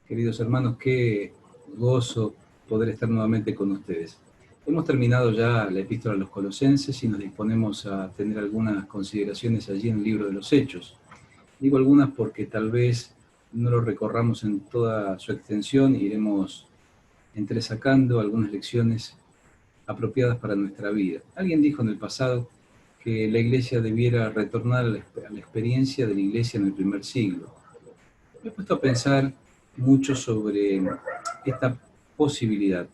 Queridos hermanos, qué gozo poder estar nuevamente con ustedes. Hemos terminado ya la epístola a los Colosenses y nos disponemos a tener algunas consideraciones allí en el libro de los Hechos. Digo algunas porque tal vez no lo recorramos en toda su extensión y iremos entresacando algunas lecciones apropiadas para nuestra vida. Alguien dijo en el pasado que la Iglesia debiera retornar a la experiencia de la Iglesia en el primer siglo. Me he puesto a pensar mucho sobre esta posibilidad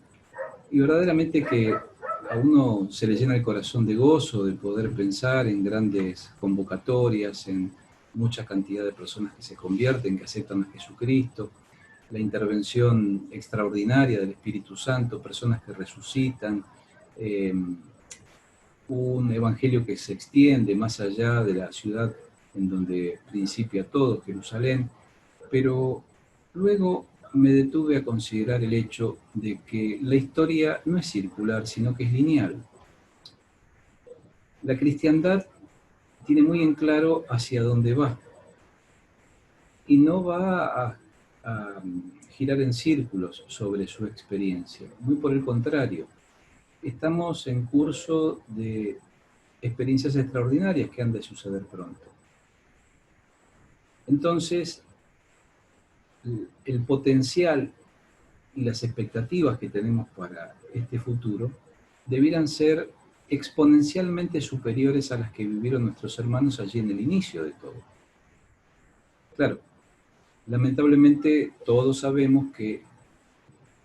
y verdaderamente que a uno se le llena el corazón de gozo de poder pensar en grandes convocatorias, en mucha cantidad de personas que se convierten, que aceptan a Jesucristo, la intervención extraordinaria del Espíritu Santo, personas que resucitan, un evangelio que se extiende más allá de la ciudad en donde principia todo, Jerusalén. Pero luego me detuve a considerar el hecho de que la historia no es circular, sino que es lineal. La cristiandad tiene muy en claro hacia dónde va y no va a girar en círculos sobre su experiencia. Muy por el contrario, estamos en curso de experiencias extraordinarias que han de suceder pronto. Entonces, el potencial y las expectativas que tenemos para este futuro debieran ser exponencialmente superiores a las que vivieron nuestros hermanos allí en el inicio de todo. Claro, lamentablemente todos sabemos que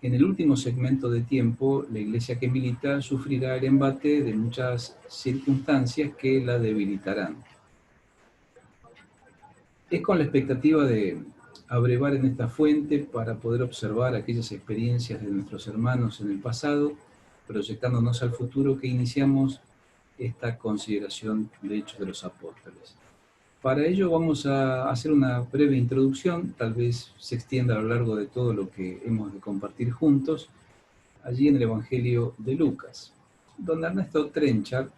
en el último segmento de tiempo la iglesia que milita sufrirá el embate de muchas circunstancias que la debilitarán. Es con la expectativa de abrevar en esta fuente para poder observar aquellas experiencias de nuestros hermanos en el pasado, proyectándonos al futuro, que iniciamos esta consideración de Hechos de los Apóstoles. Para ello vamos a hacer una breve introducción, tal vez se extienda a lo largo de todo lo que hemos de compartir juntos, allí en el Evangelio de Lucas. Don Ernesto Trenchard,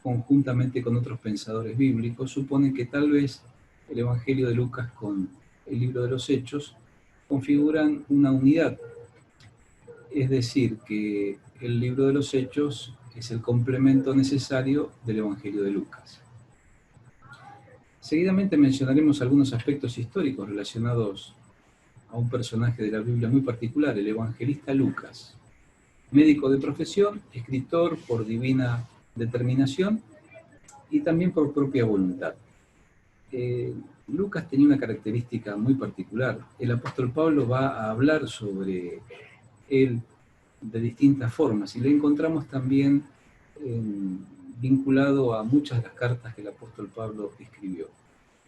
conjuntamente con otros pensadores bíblicos, suponen que tal vez el Evangelio de Lucas con el libro de los Hechos configuran una unidad, es decir, que el libro de los Hechos es el complemento necesario del Evangelio de Lucas. Seguidamente mencionaremos algunos aspectos históricos relacionados a un personaje de la Biblia muy particular, el evangelista Lucas, médico de profesión, escritor por divina determinación y también por propia voluntad. Lucas tenía una característica muy particular. El apóstol Pablo va a hablar sobre él de distintas formas y lo encontramos también vinculado a muchas de las cartas que el apóstol Pablo escribió.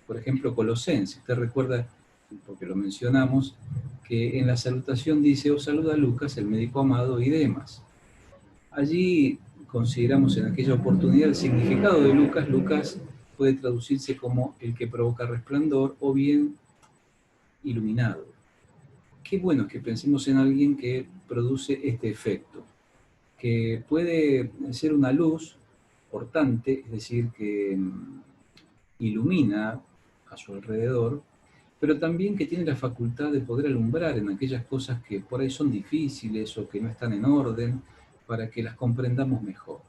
Por ejemplo, Colosenses. Usted recuerda, porque lo mencionamos, que en la salutación dice: os saluda Lucas, el médico amado, y Demas. Allí consideramos en aquella oportunidad el significado de Lucas. Lucas puede traducirse como el que provoca resplandor o bien iluminado. Qué bueno que pensemos en alguien que produce este efecto, que puede ser una luz portante, es decir, que ilumina a su alrededor, pero también que tiene la facultad de poder alumbrar en aquellas cosas que por ahí son difíciles o que no están en orden, para que las comprendamos mejor.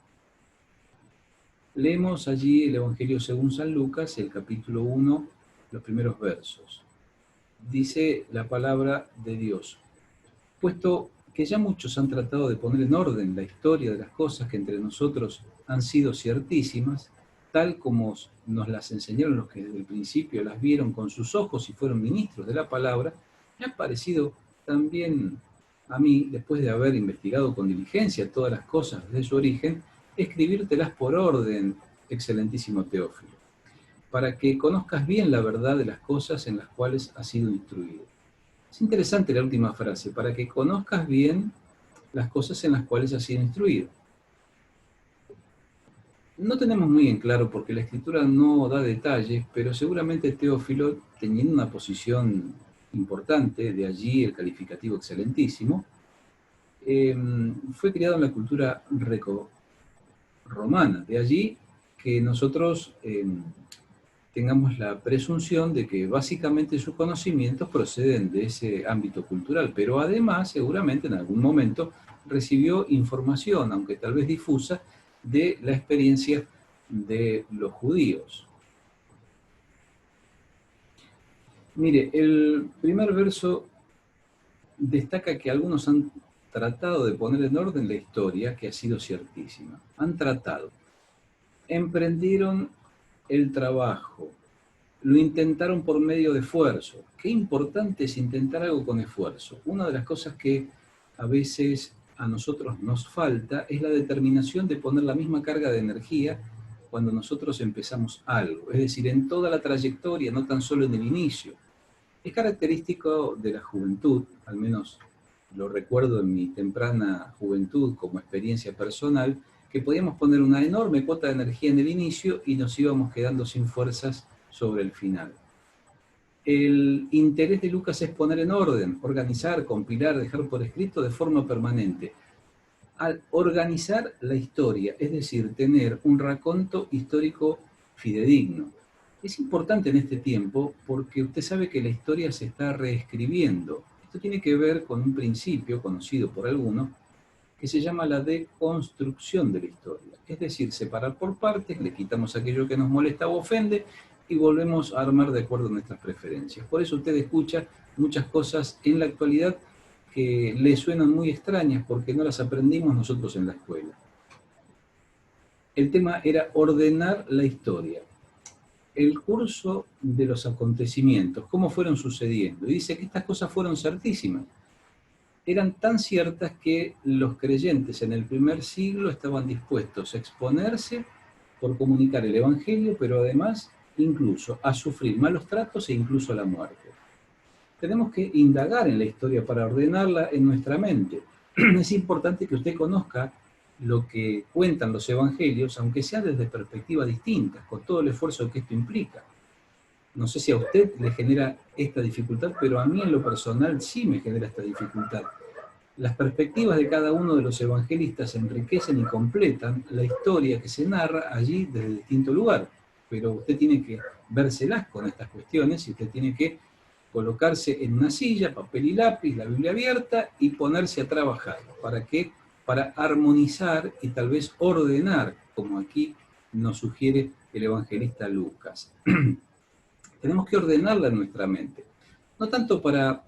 Leemos allí el Evangelio según San Lucas, el capítulo 1, los primeros versos. Dice la palabra de Dios: puesto que ya muchos han tratado de poner en orden la historia de las cosas que entre nosotros han sido ciertísimas, tal como nos las enseñaron los que desde el principio las vieron con sus ojos y fueron ministros de la palabra, me ha parecido también a mí, después de haber investigado con diligencia todas las cosas desde su origen, escribírtelas por orden, excelentísimo Teófilo, para que conozcas bien la verdad de las cosas en las cuales has sido instruido. Es interesante la última frase: para que conozcas bien las cosas en las cuales has sido instruido. No tenemos muy en claro porque la escritura no da detalles, pero seguramente Teófilo, teniendo una posición importante, de allí el calificativo excelentísimo, fue criado en la cultura greco-romana, de allí que nosotros tengamos la presunción de que básicamente sus conocimientos proceden de ese ámbito cultural, pero además seguramente en algún momento recibió información, aunque tal vez difusa, de la experiencia de los judíos. Mire, el primer verso destaca que algunos han tratado de poner en orden la historia, que ha sido ciertísima. Han tratado, emprendieron el trabajo, lo intentaron por medio de esfuerzo. Qué importante es intentar algo con esfuerzo. Una de las cosas que a veces a nosotros nos falta es la determinación de poner la misma carga de energía cuando nosotros empezamos algo. Es decir, en toda la trayectoria, no tan solo en el inicio. Es característico de la juventud, al menos lo recuerdo en mi temprana juventud como experiencia personal, que podíamos poner una enorme cuota de energía en el inicio y nos íbamos quedando sin fuerzas sobre el final. El interés de Lucas es poner en orden, organizar, compilar, dejar por escrito de forma permanente. Al organizar la historia, es decir, tener un raconto histórico fidedigno. Es importante en este tiempo porque usted sabe que la historia se está reescribiendo. Esto tiene que ver con un principio conocido por algunos que se llama la deconstrucción de la historia. Es decir, separar por partes, le quitamos aquello que nos molesta o ofende y volvemos a armar de acuerdo a nuestras preferencias. Por eso usted escucha muchas cosas en la actualidad que le suenan muy extrañas porque no las aprendimos nosotros en la escuela. El tema era ordenar la historia. El curso de los acontecimientos, cómo fueron sucediendo. Y dice que estas cosas fueron certísimas. Eran tan ciertas que los creyentes en el primer siglo estaban dispuestos a exponerse por comunicar el Evangelio, pero además incluso a sufrir malos tratos e incluso a la muerte. Tenemos que indagar en la historia para ordenarla en nuestra mente. Es importante que usted conozca lo que cuentan los evangelios, aunque sea desde perspectivas distintas, con todo el esfuerzo que esto implica. No sé si a usted le genera esta dificultad, pero a mí en lo personal sí me genera esta dificultad. Las perspectivas de cada uno de los evangelistas enriquecen y completan la historia que se narra allí desde distinto lugar, pero usted tiene que vérselas con estas cuestiones y usted tiene que colocarse en una silla, papel y lápiz, la Biblia abierta y ponerse a trabajar. ¿Para qué? Para armonizar y tal vez ordenar, como aquí nos sugiere el evangelista Lucas. Tenemos que ordenarla en nuestra mente, no tanto para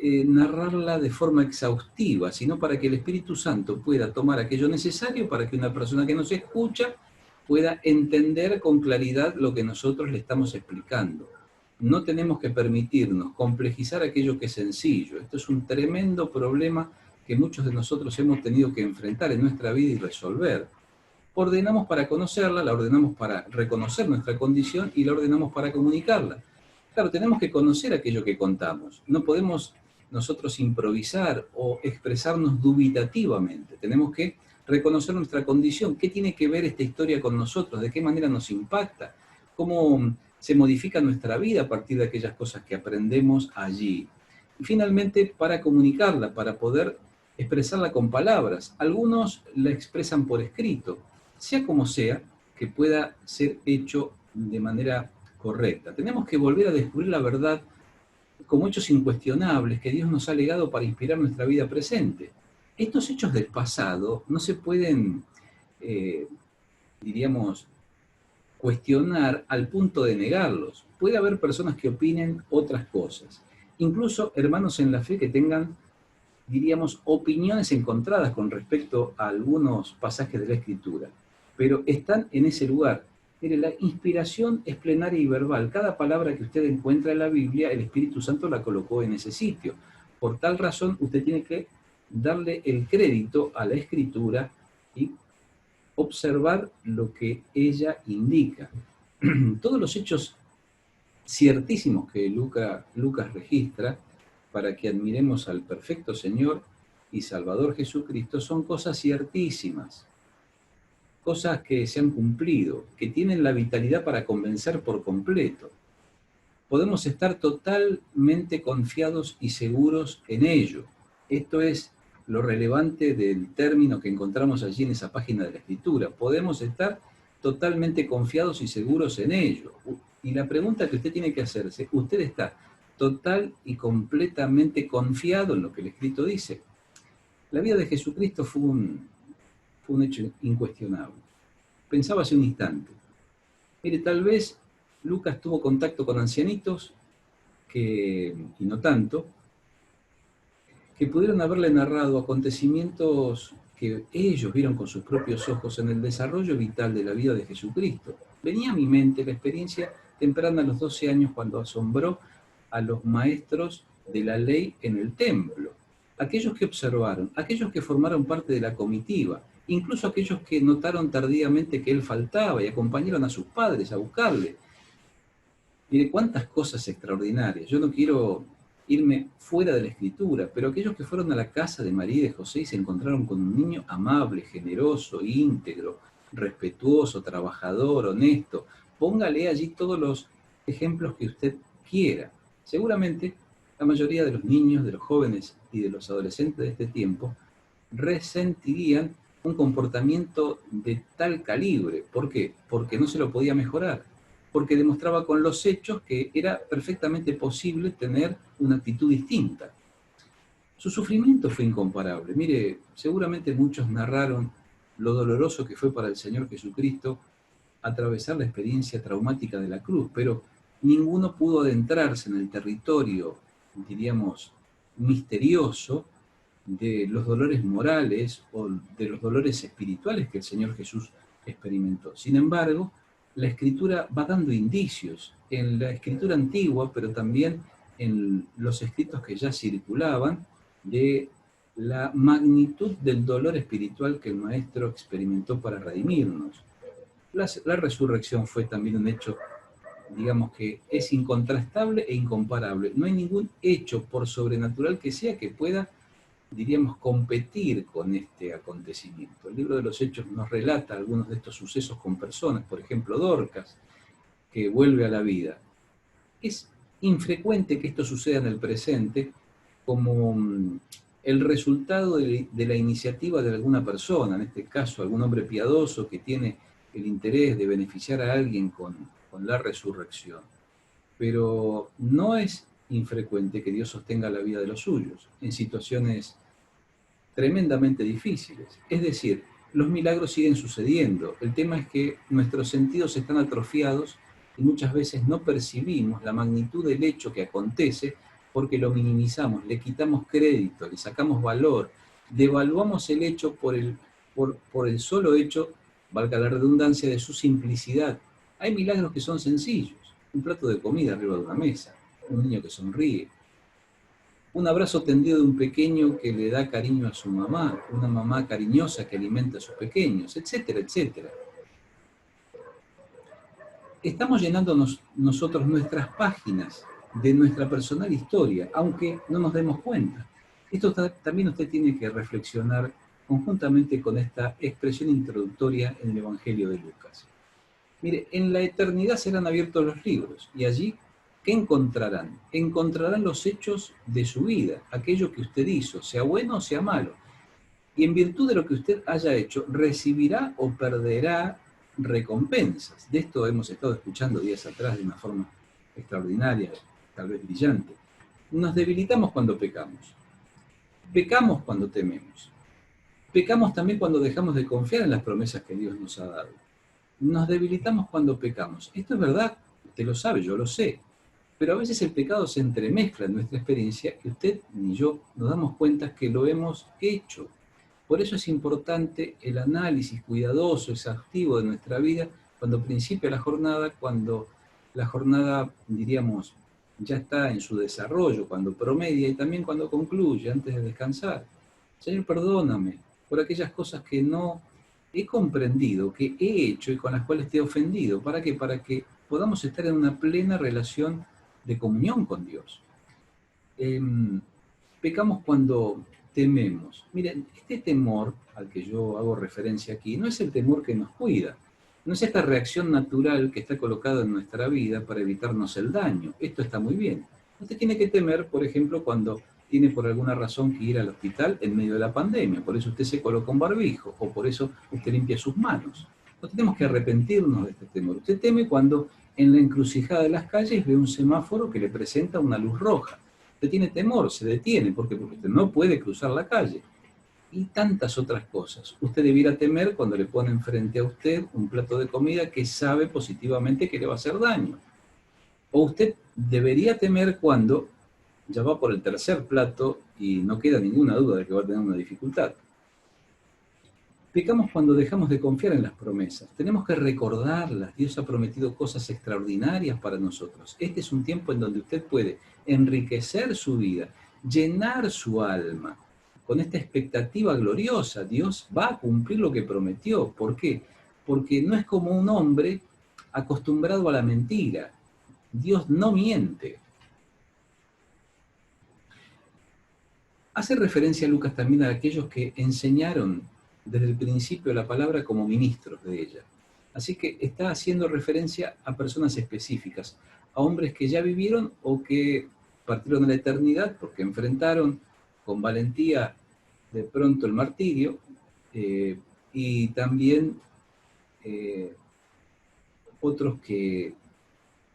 narrarla de forma exhaustiva, sino para que el Espíritu Santo pueda tomar aquello necesario para que una persona que nos escucha pueda entender con claridad lo que nosotros le estamos explicando. No tenemos que permitirnos complejizar aquello que es sencillo. Esto es un tremendo problema que muchos de nosotros hemos tenido que enfrentar en nuestra vida y resolver. Ordenamos para conocerla, la ordenamos para reconocer nuestra condición y la ordenamos para comunicarla. Claro, tenemos que conocer aquello que contamos. No podemos nosotros improvisar o expresarnos dubitativamente. Tenemos que reconocer nuestra condición. ¿Qué tiene que ver esta historia con nosotros? ¿De qué manera nos impacta? ¿Cómo se modifica nuestra vida a partir de aquellas cosas que aprendemos allí? Y finalmente, para comunicarla, para poder expresarla con palabras. Algunos la expresan por escrito, sea como sea, que pueda ser hecho de manera correcta. Tenemos que volver a descubrir la verdad como hechos incuestionables que Dios nos ha legado para inspirar nuestra vida presente. Estos hechos del pasado no se pueden, diríamos, cuestionar al punto de negarlos. Puede haber personas que opinen otras cosas. Incluso hermanos en la fe que tengan, diríamos, opiniones encontradas con respecto a algunos pasajes de la Escritura. Pero están en ese lugar. Mire, la inspiración es plenaria y verbal. Cada palabra que usted encuentra en la Biblia, el Espíritu Santo la colocó en ese sitio. Por tal razón, usted tiene que darle el crédito a la Escritura y observar lo que ella indica. Todos los hechos ciertísimos que Lucas registra para que admiremos al perfecto Señor y Salvador Jesucristo son cosas ciertísimas, cosas que se han cumplido, que tienen la vitalidad para convencer por completo. Podemos estar totalmente confiados y seguros en ello. Esto es lo relevante del término que encontramos allí en esa página de la Escritura. Podemos estar totalmente confiados y seguros en ello. Y la pregunta que usted tiene que hacerse, ¿usted está total y completamente confiado en lo que el escrito dice? La vida de Jesucristo fue un hecho incuestionable. Pensaba hace un instante. Mire, tal vez Lucas tuvo contacto con ancianitos, y no tanto, que pudieron haberle narrado acontecimientos que ellos vieron con sus propios ojos en el desarrollo vital de la vida de Jesucristo. Venía a mi mente la experiencia temprana a los 12 años cuando asombró a los maestros de la ley en el templo, aquellos que observaron, aquellos que formaron parte de la comitiva, incluso aquellos que notaron tardíamente que él faltaba y acompañaron a sus padres a buscarle. Mire, cuántas cosas extraordinarias. Yo no quiero irme fuera de la escritura, pero aquellos que fueron a la casa de María y de José y se encontraron con un niño amable, generoso, íntegro, respetuoso, trabajador, honesto, póngale allí todos los ejemplos que usted quiera. Seguramente la mayoría de los niños, de los jóvenes y de los adolescentes de este tiempo resentirían un comportamiento de tal calibre. ¿Por qué? Porque no se lo podía mejorar, porque demostraba con los hechos que era perfectamente posible tener una actitud distinta. Su sufrimiento fue incomparable. Mire, seguramente muchos narraron lo doloroso que fue para el Señor Jesucristo atravesar la experiencia traumática de la cruz, pero ninguno pudo adentrarse en el territorio, diríamos, misterioso de los dolores morales o de los dolores espirituales que el Señor Jesús experimentó. Sin embargo, la Escritura va dando indicios en la Escritura antigua, pero también en los escritos que ya circulaban, de la magnitud del dolor espiritual que el Maestro experimentó para redimirnos. La resurrección fue también un hecho, digamos, que es incontrastable e incomparable. No hay ningún hecho, por sobrenatural que sea, que pueda, diríamos, competir con este acontecimiento. El libro de los Hechos nos relata algunos de estos sucesos con personas, por ejemplo, Dorcas, que vuelve a la vida. Es infrecuente que esto suceda en el presente como el resultado de la iniciativa de alguna persona, en este caso algún hombre piadoso que tiene el interés de beneficiar a alguien con la resurrección. Pero no es infrecuente que Dios sostenga la vida de los suyos en situaciones tremendamente difíciles. Es decir, los milagros siguen sucediendo. El tema es que nuestros sentidos están atrofiados y muchas veces no percibimos la magnitud del hecho que acontece porque lo minimizamos, le quitamos crédito, le sacamos valor, devaluamos el hecho por el solo hecho, valga la redundancia, de su simplicidad. Hay milagros que son sencillos: un plato de comida arriba de una mesa, un niño que sonríe, un abrazo tendido de un pequeño que le da cariño a su mamá, una mamá cariñosa que alimenta a sus pequeños, etcétera, etcétera. Estamos llenando nosotros nuestras páginas de nuestra personal historia, aunque no nos demos cuenta. Esto también usted tiene que reflexionar conjuntamente con esta expresión introductoria en el Evangelio de Lucas. Mire, en la eternidad serán abiertos los libros y allí, ¿qué encontrarán? Encontrarán los hechos de su vida, aquello que usted hizo, sea bueno o sea malo. Y en virtud de lo que usted haya hecho, recibirá o perderá recompensas. De esto hemos estado escuchando días atrás de una forma extraordinaria, tal vez brillante. Nos debilitamos cuando pecamos. Pecamos cuando tememos. Pecamos también cuando dejamos de confiar en las promesas que Dios nos ha dado. Nos debilitamos cuando pecamos. Esto es verdad, usted lo sabe, yo lo sé. Pero a veces el pecado se entremezcla en nuestra experiencia y usted ni yo nos damos cuenta que lo hemos hecho. Por eso es importante el análisis cuidadoso, exhaustivo de nuestra vida cuando principia la jornada, cuando la jornada, diríamos, ya está en su desarrollo, cuando promedia y también cuando concluye, antes de descansar. Señor, perdóname por aquellas cosas que no he comprendido, que he hecho y con las cuales te he ofendido. ¿Para qué? Para que podamos estar en una plena relación de comunión con Dios. Pecamos cuando tememos. Miren, este temor al que yo hago referencia aquí no es el temor que nos cuida, no es esta reacción natural que está colocada en nuestra vida para evitarnos el daño. Esto está muy bien. Usted tiene que temer, por ejemplo, cuando tiene por alguna razón que ir al hospital en medio de la pandemia, por eso usted se coloca un barbijo, o por eso usted limpia sus manos. No tenemos que arrepentirnos de este temor. Usted teme cuando en la encrucijada de las calles ve un semáforo que le presenta una luz roja. Usted tiene temor, se detiene. ¿Por qué? Porque usted no puede cruzar la calle. Y tantas otras cosas. Usted debiera temer cuando le ponen frente a usted un plato de comida que sabe positivamente que le va a hacer daño. O usted debería temer cuando ya va por el tercer plato y no queda ninguna duda de que va a tener una dificultad. Pecamos cuando dejamos de confiar en las promesas. Tenemos que recordarlas. Dios ha prometido cosas extraordinarias para nosotros. Este es un tiempo en donde usted puede enriquecer su vida, llenar su alma con esta expectativa gloriosa. Dios va a cumplir lo que prometió. ¿Por qué? Porque no es como un hombre acostumbrado a la mentira. Dios no miente. Hace referencia Lucas también a aquellos que enseñaron desde el principio la palabra como ministros de ella. Así que está haciendo referencia a personas específicas, a hombres que ya vivieron o que partieron a la eternidad porque enfrentaron con valentía de pronto el martirio, y también otros que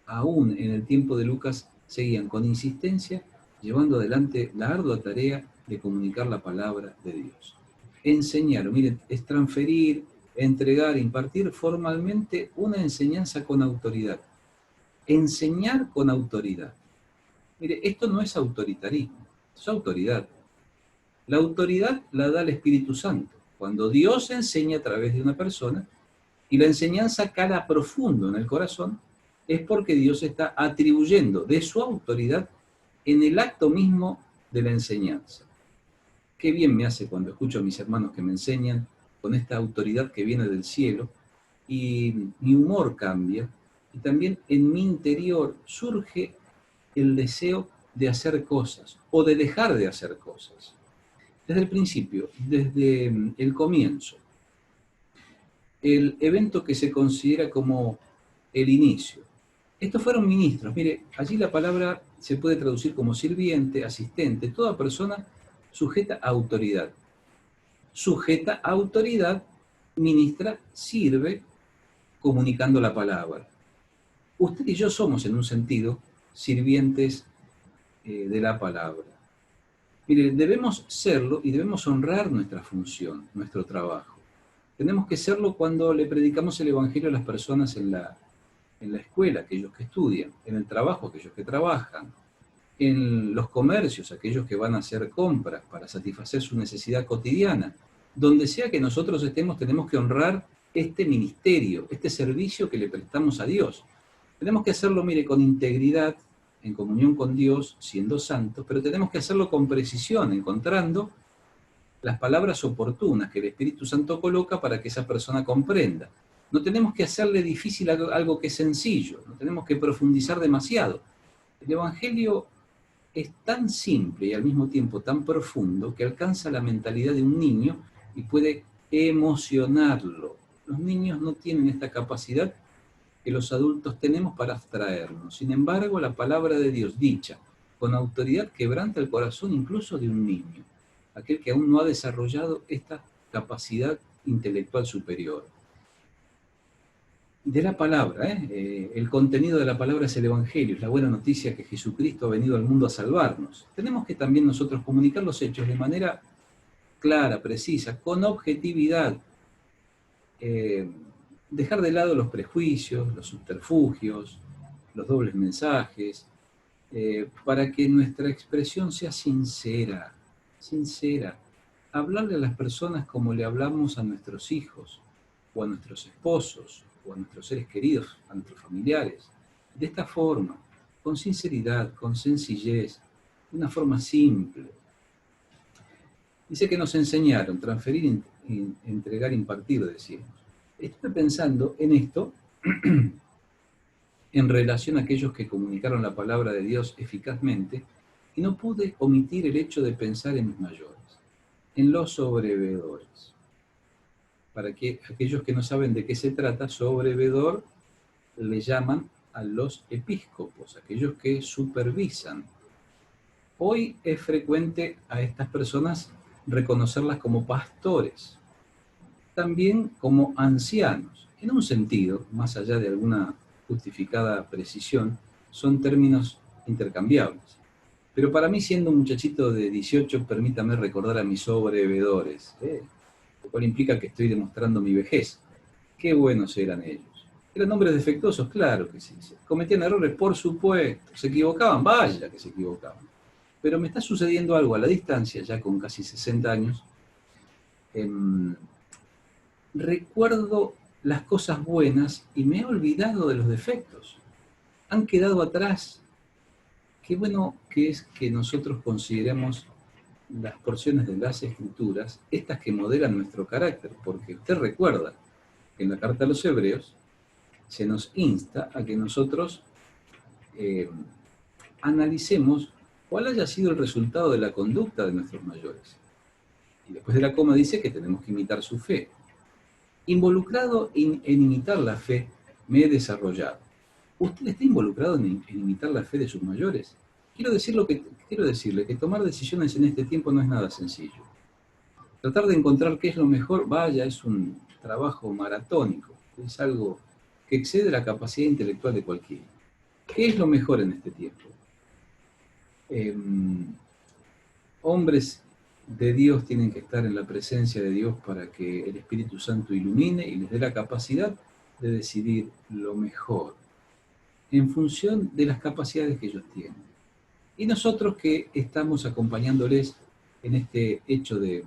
aún en el tiempo de Lucas seguían con insistencia llevando adelante la ardua tarea de comunicar la palabra de Dios. Enseñar, miren, es transferir, entregar, impartir formalmente una enseñanza con autoridad. Enseñar con autoridad. Mire, esto no es autoritarismo, es autoridad. La autoridad la da el Espíritu Santo. Cuando Dios enseña a través de una persona y la enseñanza cala profundo en el corazón, es porque Dios está atribuyendo de su autoridad en el acto mismo de la enseñanza. Qué bien me hace cuando escucho a mis hermanos que me enseñan con esta autoridad que viene del cielo, y mi humor cambia, y también en mi interior surge el deseo de hacer cosas o de dejar de hacer cosas. Desde el principio, desde el comienzo, el evento que se considera como el inicio. Estos fueron ministros. Mire, allí la palabra se puede traducir como sirviente, asistente, toda persona sujeta a autoridad. Sujeta a autoridad, ministra, sirve, comunicando la palabra. Usted y yo somos, en un sentido, sirvientes de la palabra. Mire, debemos serlo y debemos honrar nuestra función, nuestro trabajo. Tenemos que serlo cuando le predicamos el Evangelio a las personas en la escuela, aquellos que estudian, en el trabajo, aquellos que trabajan, en los comercios, aquellos que van a hacer compras para satisfacer su necesidad cotidiana. Donde sea que nosotros estemos, tenemos que honrar este ministerio, este servicio que le prestamos a Dios. Tenemos que hacerlo, mire, con integridad, en comunión con Dios, siendo santos, pero tenemos que hacerlo con precisión, encontrando las palabras oportunas que el Espíritu Santo coloca para que esa persona comprenda. No tenemos que hacerle difícil algo que es sencillo, no tenemos que profundizar demasiado. El Evangelio es tan simple y al mismo tiempo tan profundo que alcanza la mentalidad de un niño y puede emocionarlo. Los niños no tienen esta capacidad que los adultos tenemos para abstraernos. Sin embargo, la palabra de Dios dicha con autoridad quebranta el corazón incluso de un niño, aquel que aún no ha desarrollado esta capacidad intelectual superior. De la palabra, el contenido de la palabra es el Evangelio, es la buena noticia que Jesucristo ha venido al mundo a salvarnos. Tenemos que también nosotros comunicar los hechos de manera clara, precisa, con objetividad, dejar de lado los prejuicios, los subterfugios, los dobles mensajes, para que nuestra expresión sea sincera, sincera. Hablarle a las personas como le hablamos a nuestros hijos, o a nuestros esposos, o a nuestros seres queridos, a nuestros familiares. De esta forma, con sinceridad, con sencillez, de una forma simple. Dice que nos enseñaron transferir, entregar, impartir, decimos. Estuve pensando en esto en relación a aquellos que comunicaron la palabra de Dios eficazmente, y no pude omitir el hecho de pensar en mis mayores, en los sobreveedores. Para que aquellos que no saben de qué se trata, sobreveedor le llaman a los episcopos, aquellos que supervisan. Hoy es frecuente a estas personas reconocerlas como pastores, también como ancianos, en un sentido, más allá de alguna justificada precisión, son términos intercambiables. Pero para mí, siendo un muchachito de 18, permítame recordar a mis sobrevedores, lo cual implica que estoy demostrando mi vejez. Qué buenos eran ellos. ¿Eran hombres defectuosos? Claro que sí. ¿Cometían errores? Por supuesto. ¿Se equivocaban? Vaya que se equivocaban. Pero me está sucediendo algo a la distancia, ya con casi 60 años. Recuerdo las cosas buenas y me he olvidado de los defectos. Han quedado atrás. Qué bueno que es que nosotros consideremos las porciones de las Escrituras, estas que modelan nuestro carácter, porque usted recuerda que en la carta a los Hebreos se nos insta a que nosotros analicemos cuál haya sido el resultado de la conducta de nuestros mayores. Y después de la coma dice que tenemos que imitar su fe. Involucrado en imitar la fe, me he desarrollado. ¿Usted está involucrado en imitar la fe de sus mayores? Quiero decirle que tomar decisiones en este tiempo no es nada sencillo. Tratar de encontrar qué es lo mejor, vaya, es un trabajo maratónico. Es algo que excede la capacidad intelectual de cualquiera. ¿Qué es lo mejor en este tiempo? Hombres de Dios tienen que estar en la presencia de Dios para que el Espíritu Santo ilumine y les dé la capacidad de decidir lo mejor en función de las capacidades que ellos tienen. Y nosotros que estamos acompañándoles en este hecho de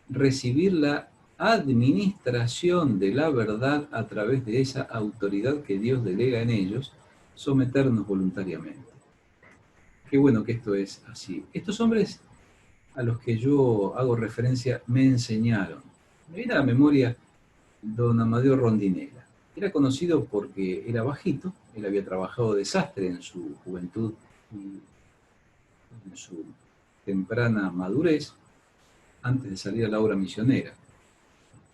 recibir la administración de la verdad a través de esa autoridad que Dios delega en ellos, someternos voluntariamente. Qué bueno que esto es así. Estos hombres a los que yo hago referencia me enseñaron. Me viene a la memoria don Amadeo Rondinella. Era conocido porque era bajito, él había trabajado de sastre en su juventud y en su temprana madurez, antes de salir a la obra misionera.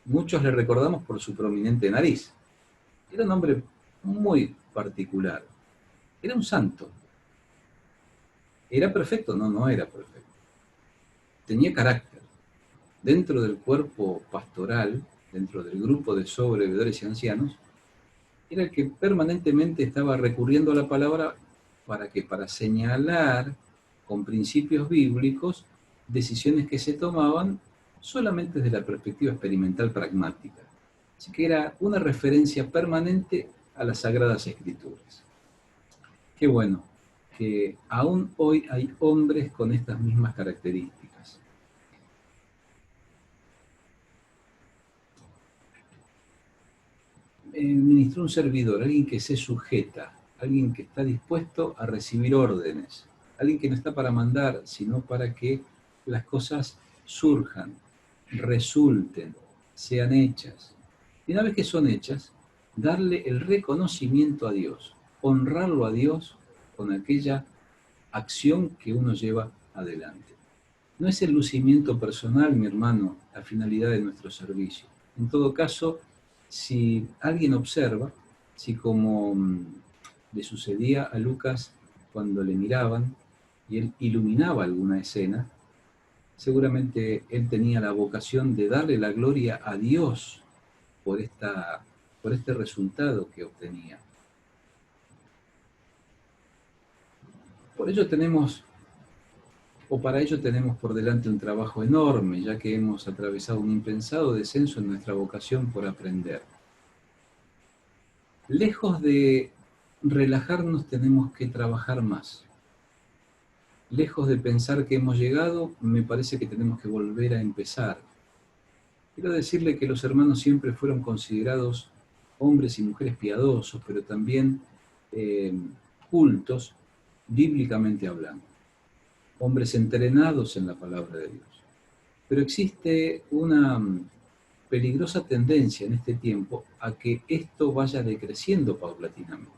Muchos le recordamos por su prominente nariz. Era un hombre muy particular. Era un santo. ¿Era perfecto? No, no era perfecto. Tenía carácter. Dentro del cuerpo pastoral, dentro del grupo de sobrevividores y ancianos, era el que permanentemente estaba recurriendo a la palabra para señalar con principios bíblicos decisiones que se tomaban solamente desde la perspectiva experimental pragmática. Así que era una referencia permanente a las Sagradas Escrituras. Qué bueno que aún hoy hay hombres con estas mismas características. Ministró un servidor, alguien que se sujeta, alguien que está dispuesto a recibir órdenes, alguien que no está para mandar, sino para que las cosas surjan, resulten, sean hechas. Y una vez que son hechas, darle el reconocimiento a Dios, honrarlo a Dios con aquella acción que uno lleva adelante. No es el lucimiento personal, mi hermano, la finalidad de nuestro servicio. En todo caso, si alguien observa, si como le sucedía a Lucas cuando le miraban y él iluminaba alguna escena, seguramente él tenía la vocación de darle la gloria a Dios por este resultado que obtenía. Para ello tenemos por delante un trabajo enorme, ya que hemos atravesado un impensado descenso en nuestra vocación por aprender. Lejos de relajarnos, tenemos que trabajar más. Lejos de pensar que hemos llegado, me parece que tenemos que volver a empezar. Quiero decirle que los hermanos siempre fueron considerados hombres y mujeres piadosos, pero también cultos, bíblicamente hablando. Hombres entrenados en la palabra de Dios. Pero existe una peligrosa tendencia en este tiempo a que esto vaya decreciendo paulatinamente.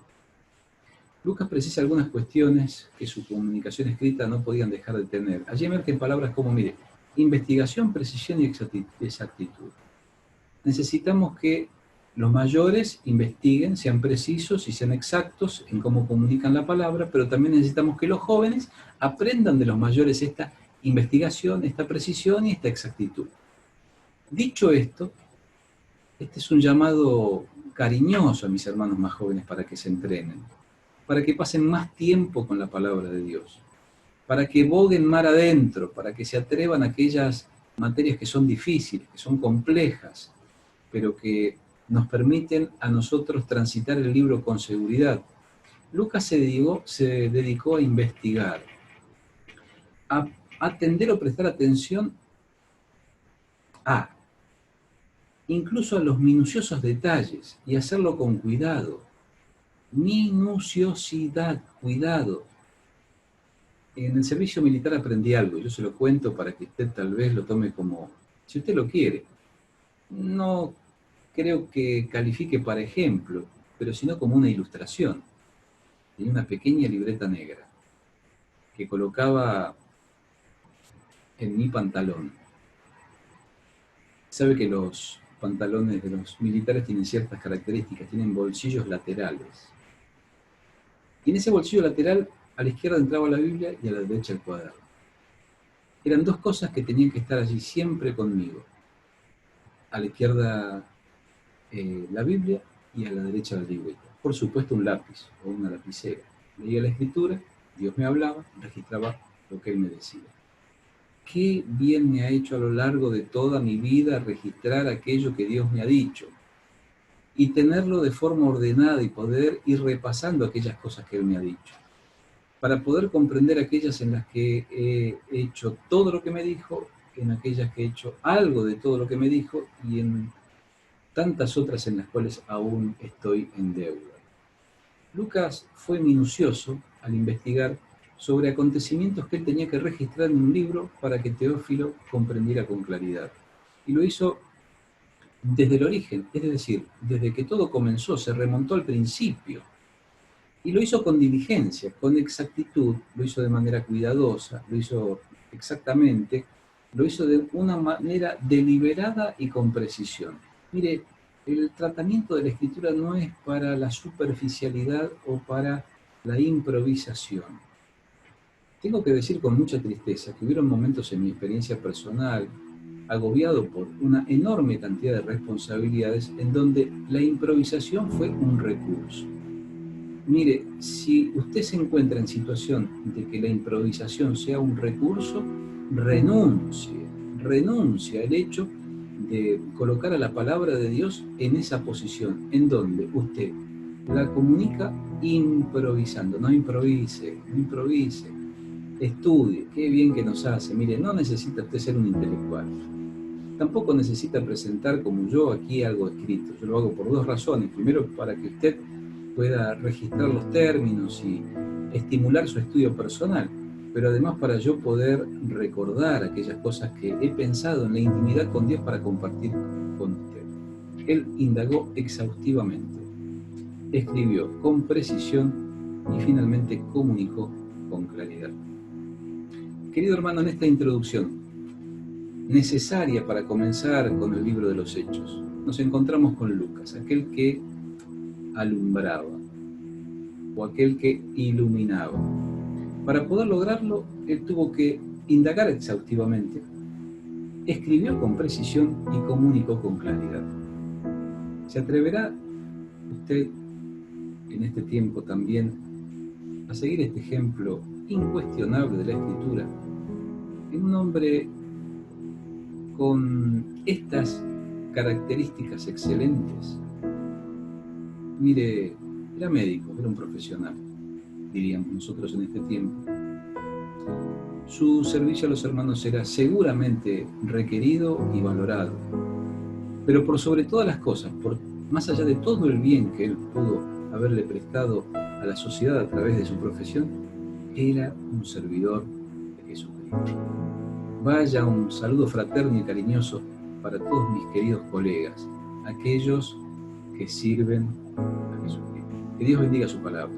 Lucas precisa algunas cuestiones que su comunicación escrita no podían dejar de tener. Allí emergen palabras como, mire, investigación, precisión y exactitud. Necesitamos que los mayores investiguen, sean precisos y sean exactos en cómo comunican la palabra, pero también necesitamos que los jóvenes aprendan de los mayores esta investigación, esta precisión y esta exactitud. Dicho esto, este es un llamado cariñoso a mis hermanos más jóvenes para que se entrenen, para que pasen más tiempo con la palabra de Dios, para que boguen mar adentro, para que se atrevan a aquellas materias que son difíciles, que son complejas, pero que nos permiten a nosotros transitar el libro con seguridad. Lucas se dedicó a investigar, a atender o prestar atención incluso a los minuciosos detalles y hacerlo con cuidado. Minuciosidad, cuidado. En el servicio militar aprendí algo, yo se lo cuento para que usted tal vez lo tome como, si usted lo quiere. No creo que califique para ejemplo, pero sino como una ilustración. Tenía una pequeña libreta negra que colocaba en mi pantalón. Sabe que los pantalones de los militares tienen ciertas características, tienen bolsillos laterales. Y en ese bolsillo lateral, a la izquierda entraba la Biblia y a la derecha el cuaderno. Eran dos cosas que tenían que estar allí siempre conmigo. A la izquierda la Biblia y a la derecha la libreta. Por supuesto un lápiz o una lapicera. Leía la escritura, Dios me hablaba, registraba lo que Él me decía. Qué bien me ha hecho a lo largo de toda mi vida registrar aquello que Dios me ha dicho y tenerlo de forma ordenada y poder ir repasando aquellas cosas que Él me ha dicho, para poder comprender aquellas en las que he hecho todo lo que me dijo, en aquellas que he hecho algo de todo lo que me dijo y en tantas otras en las cuales aún estoy en deuda. Lucas fue minucioso al investigar sobre acontecimientos que él tenía que registrar en un libro para que Teófilo comprendiera con claridad. Y lo hizo desde el origen, es decir, desde que todo comenzó, se remontó al principio. Y lo hizo con diligencia, con exactitud, lo hizo de manera cuidadosa, lo hizo exactamente, lo hizo de una manera deliberada y con precisión. Mire, el tratamiento de la escritura no es para la superficialidad o para la improvisación. Tengo que decir con mucha tristeza que hubieron momentos en mi experiencia personal, agobiado por una enorme cantidad de responsabilidades, en donde la improvisación fue un recurso. Mire, si usted se encuentra en situación de que la improvisación sea un recurso, renuncia al hecho de colocar a la palabra de Dios en esa posición, en donde usted la comunica improvisando. No improvise, estudie, qué bien que nos hace. Mire, no necesita usted ser un intelectual. Tampoco necesita presentar como yo aquí algo escrito. Yo lo hago por dos razones. Primero, para que usted pueda registrar los términos y estimular su estudio personal, pero además para yo poder recordar aquellas cosas que he pensado en la intimidad con Dios para compartir con usted. Él indagó exhaustivamente, escribió con precisión y finalmente comunicó con claridad. Querido hermano, en esta introducción necesaria para comenzar con el libro de los Hechos, nos encontramos con Lucas, aquel que alumbraba o aquel que iluminaba. Para poder lograrlo, él tuvo que indagar exhaustivamente, escribió con precisión y comunicó con claridad. ¿Se atreverá usted en este tiempo también a seguir este ejemplo incuestionable de la Escritura en un hombre con estas características excelentes? Mire, era médico, era un profesional, diríamos nosotros en este tiempo. Su servicio a los hermanos era seguramente requerido y valorado, pero por sobre todas las cosas, más allá de todo el bien que él pudo haberle prestado a la sociedad a través de su profesión, era un servidor de Jesucristo. Vaya un saludo fraterno y cariñoso para todos mis queridos colegas, aquellos que sirven a Jesucristo. Que Dios bendiga su palabra.